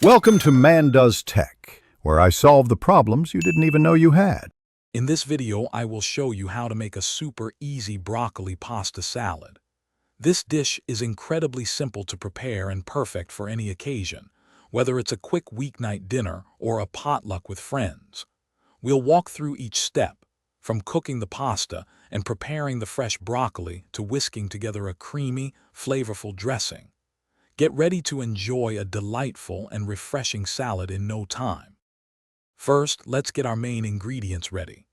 Welcome to Man Does Tech, where I solve the problems you didn't even know you had. In this video, I will show you how to make a super easy broccoli pasta salad. This dish is incredibly simple to prepare and perfect for any occasion, whether it's a quick weeknight dinner or a potluck with friends. We'll walk through each step, from cooking the pasta and preparing the fresh broccoli to whisking together a creamy, flavorful dressing. Get ready to enjoy a delightful and refreshing salad in no time. First, let's get our main ingredients ready.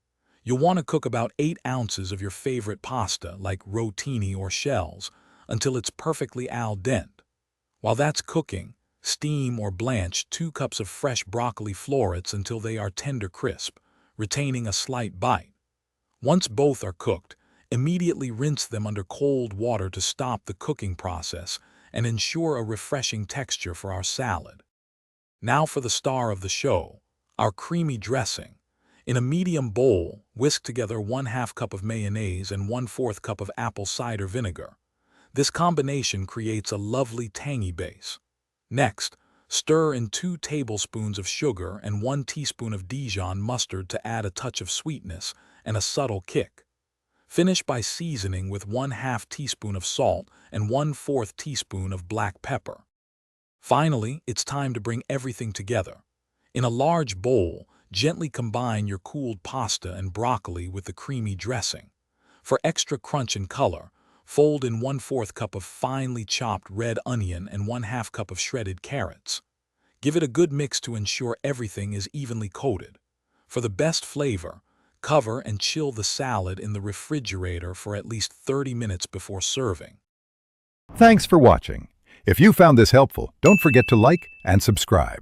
You'll want to cook about 8 ounces of your favorite pasta, like rotini or shells, until it's perfectly al dente. While that's cooking, steam or blanch 2 cups of fresh broccoli florets until they are tender crisp, retaining a slight bite. Once both are cooked, immediately rinse them under cold water to stop the cooking process and ensure a refreshing texture for our salad. Now for the star of the show, our creamy dressing. In a medium bowl, whisk together 1/2 cup of mayonnaise and 1/4 cup of apple cider vinegar. This combination creates a lovely tangy base. Next, stir in 2 tablespoons of sugar and 1 teaspoon of Dijon mustard to add a touch of sweetness and a subtle kick. Finish by seasoning with 1/2 teaspoon of salt and 1/4 teaspoon of black pepper. Finally, it's time to bring everything together. In a large bowl, gently combine your cooled pasta and broccoli with the creamy dressing. For extra crunch and color, fold in 1/4 cup of finely chopped red onion and 1/2 cup of shredded carrots. Give it a good mix to ensure everything is evenly coated. For the best flavor, cover and chill the salad in the refrigerator for at least 30 minutes before serving. Thanks for watching. If you found this helpful, don't forget to like and subscribe.